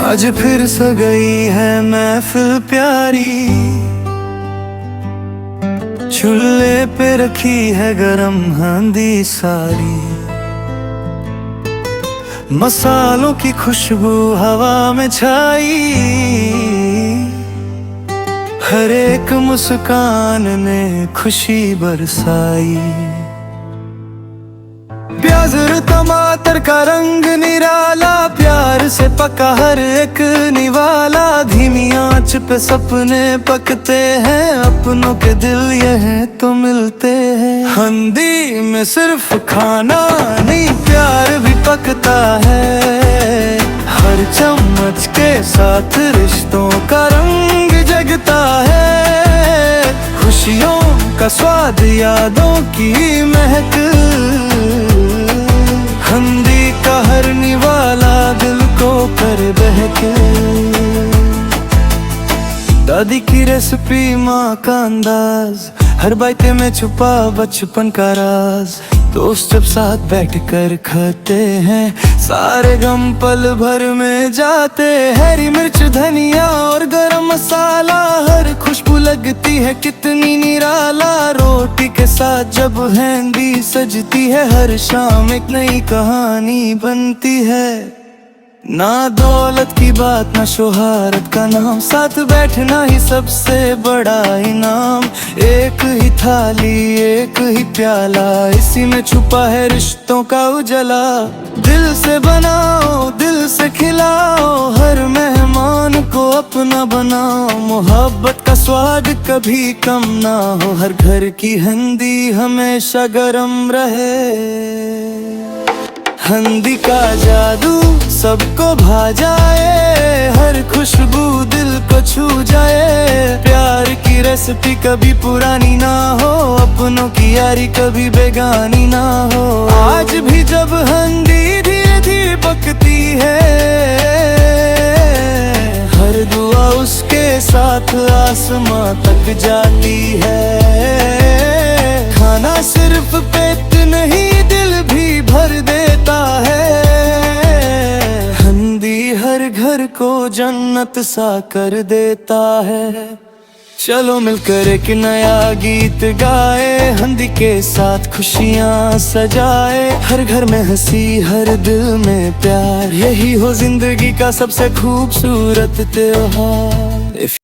आज फिर सगई है महफिल प्यारी, चूल्हे पे रखी है गरम हंडी सारी। मसालों की खुशबू हवा में छाई, हर एक मुस्कान ने खुशी बरसाई। प्याज और टमाटर का रंग निराला, प्यार से पका हर एक निवाला। धीमी आंच पे सपने पकते हैं, अपनों के दिल यह तो मिलते हैं। हंडी में सिर्फ खाना नहीं, प्यार भी पकता है। हर चम्मच के साथ रिश्तों का रंग जगता है। खुशियों का स्वाद, यादों की महक, हंडी का हर निवाला दिल को कर बहके। दादी की रेसिपी, माँ का अंदाज, हर बाइटे में छुपा बचपन का राज। दोस्त जब साथ बैठकर खाते हैं, सारे गम पल भर में जाते। हरी मिर्च, धनिया और गरम मसाला, हर खुशबू लगती है कितनी निराला। रोटी के साथ जब हंडी सजती है, हर शाम एक नई कहानी बनती है। ना दौलत की बात, ना शोहरत का नाम, साथ बैठना ही सबसे बड़ा इनाम। एक ही थाली, एक ही प्याला, इसी में छुपा है रिश्तों का उजला। दिल से बनाओ, दिल से खिलाओ, हर मेहमान को अपना बनाओ। मोहब्बत का स्वाद कभी कम ना हो, हर घर की हंडी हमेशा गरम रहे। हंडी का जादू सबको भा जाए, हर खुशबू दिल को छू जाए। प्यार की रेसिपी कभी पुरानी ना हो, अपनों की यारी कभी बेगानी ना हो। आज भी जब हंडी धीरे धीरे पकती है, हर दुआ उसके साथ आसमां तक जाती है। खाना सिर्फ पेट नहीं, दिल भी भर देता है। हंडी हर घर को जन्नत सा कर देता है। चलो मिलकर एक नया गीत गाए, हंडी के साथ खुशियाँ सजाए। हर घर में हंसी, हर दिल में प्यार, यही हो जिंदगी का सबसे खूबसूरत त्योहार।